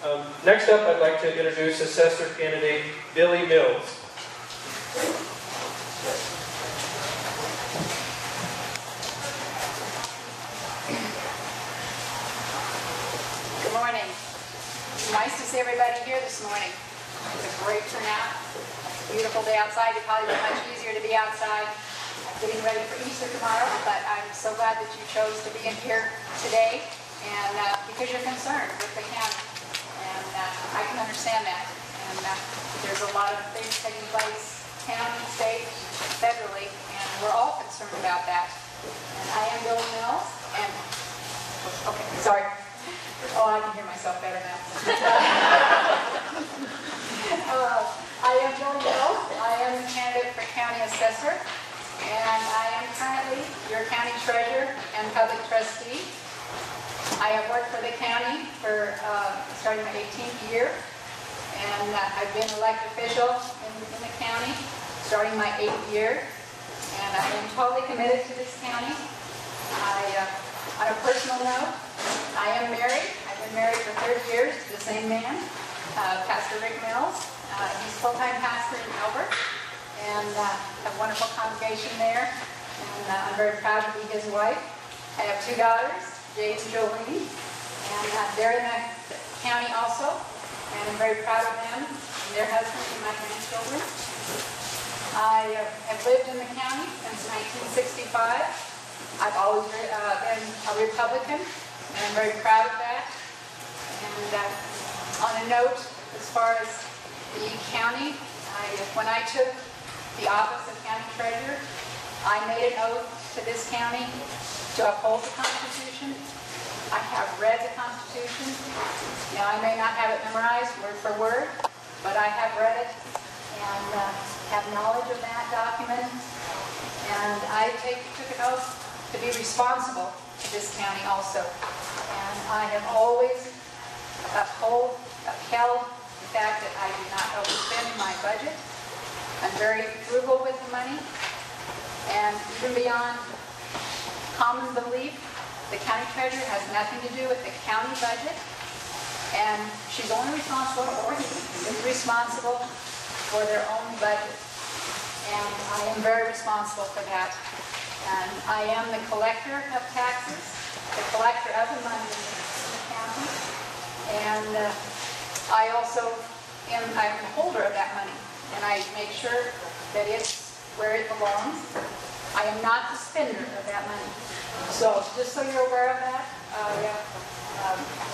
Next up, I'd like to introduce Assessor Candidate Billie Mills. Good morning. Nice to see everybody here this morning. It's a great turnout. Beautiful day outside. It'd probably be much easier to be outside. I'm getting ready for Easter tomorrow, but I'm so glad that you chose to be in here today, and because you're concerned with the county. And I can understand that. And there's a lot of things taking place, county, state, federally, and we're all concerned about that. And I am Billie Mills, and okay, sorry. Oh, I can hear myself better now. I am Billie Mills. I am the candidate for county assessor, and I am currently your county treasurer and public trustee. I have worked for the county for starting my 18th year, and I've been elected official in the county starting my 8th year, and I am totally committed to this county. On a personal note, I am married. I've been married for 30 years to the same man, Pastor Rick Mills. He's full-time pastor in Elbert, and have a wonderful congregation there, and I'm very proud to be his wife. I have 2 daughters, Jade and Jolene, and they're in the county also, and I'm very proud of them and their husbands and my grandchildren. I have lived in the county since 1965. I've always been a Republican, and I'm very proud of that. And on a note, as far as the county, when I took the office of county treasurer, I made an oath to this county to uphold the Constitution. I have read the Constitution. Now, I may not have it memorized word for word, but I have read it and have knowledge of that document. And I took an oath to be responsible to this county also. And I have always upheld the fact that I do not overspend my budget. I'm very frugal with the money. And even beyond common belief, the county treasurer has nothing to do with the county budget. And she's only responsible, or he is responsible for their own budget. And I am very responsible for that. And I am the collector of taxes, the collector of the money in the county, and I also I'm the holder of that money, and I make sure that it's where it belongs. I am not the spender of that money. So just so you're aware of that,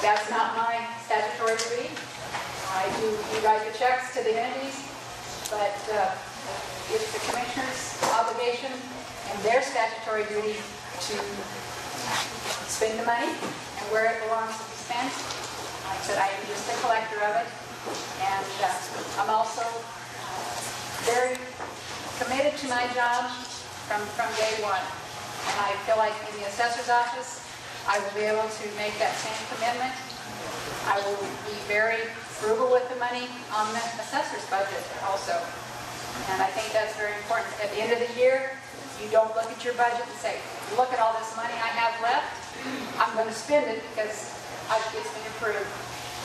that's not my statutory duty. I do write the checks to the entities, but it's the commissioner's obligation and their statutory duty to spend the money and where it belongs to be spent. Like I said, I am just the collector of it. And I'm also very committed to my job from day one. And I feel like in the assessor's office, I will be able to make that same commitment. I will be very frugal with the money on the assessor's budget also. And I think that's very important. At the end of the year, you don't look at your budget and say, look at all this money I have left. I'm going to spend it because it's been approved.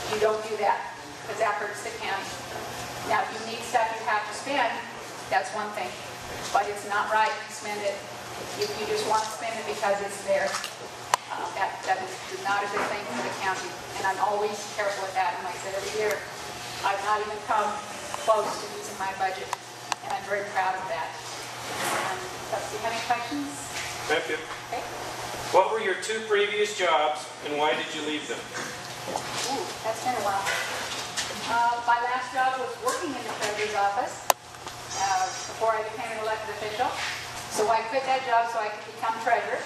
You don't do that because that hurts the county. Now, if you need stuff you have to spend, that's one thing. But it's not right to spend it if you just want to spend it because it's there. That is not a good thing for the county. And I'm always careful with that. And like I said, every year, I've not even come close to using my budget. And I'm very proud of that. Do you have any questions? Thank you. Okay. What were your 2 previous jobs, and why did you leave them? Ooh, that's been a while. My last job was working in the treasurer's office before I became an elected official. So I quit that job so I could become treasurer.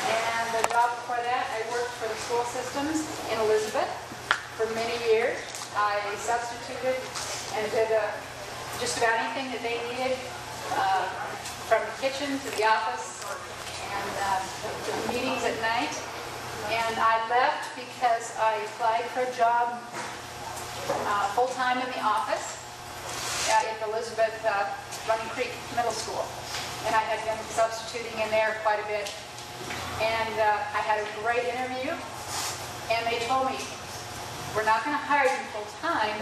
And the job before that, I worked for the school systems in Elizabeth for many years. I substituted and did just about anything that they needed. From the kitchen to the office and to the meetings at night. And I left because I applied for a job full-time in the office at Elizabeth Running Creek Middle School. And I had been substituting in there quite a bit. And I had a great interview. And they told me, we're not going to hire you full-time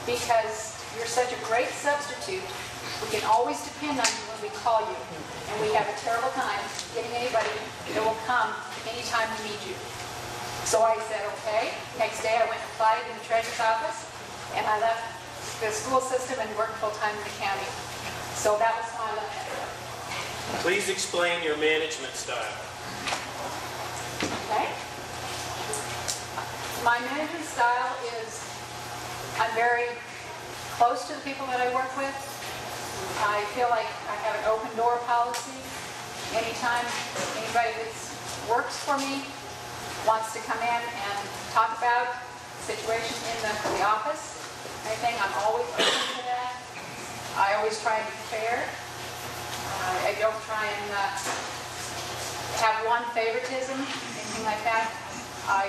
because you're such a great substitute. We can always depend on you when we call you. And we have a terrible time getting anybody that will come anytime we need you. So I said, okay. Next day I went and applied in the treasurer's office, and I left the school system and worked full-time in the county. So that was my life. Please explain your management style. Okay. My management style is I'm very close to the people that I work with. I feel like I have an open door policy. Anytime anybody that works for me wants to come in and talk about the situation in the office, anything, I'm always open to that. I always try and be fair. I don't try and have one favoritism, anything like that. I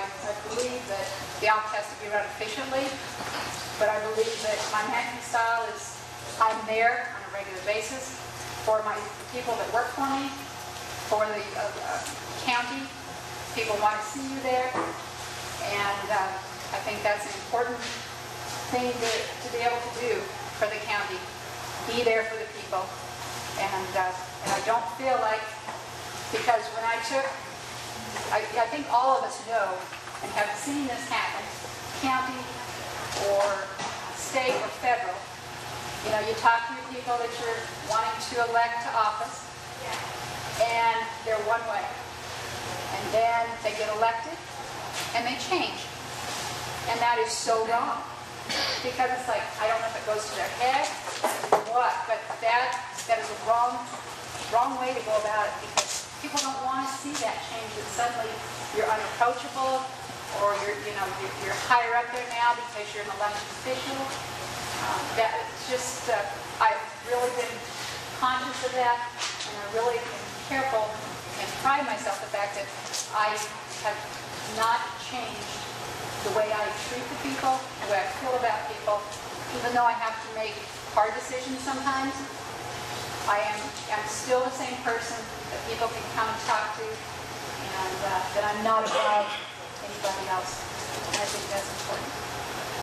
believe that the office has to be run efficiently, but I believe that my management style is I'm there on a regular basis for my people that work for me, for the county. People want to see you there, and I think that's an important thing to be able to do for the county. Be there for the people. And I don't feel like, because when I took, I think all of us know and have seen this happen, county or state or federal. You know, you talk to your people that you're wanting to elect to office, and they're one way. And then they get elected, and they change. And that is so wrong. Because it's like, I don't know if it goes to their head or what, but that is a wrong way to go about it, because people don't want to see that change, that suddenly you're unapproachable, or you're higher up there now because you're an elected official. That's just, I've really been conscious of that, and I really am careful and pride myself in the fact that I have not changed the way I treat the people, the way I feel about people. Even though I have to make hard decisions sometimes, I am still the same person that people can come and talk to, and that I'm not above anybody else. And I think that's important.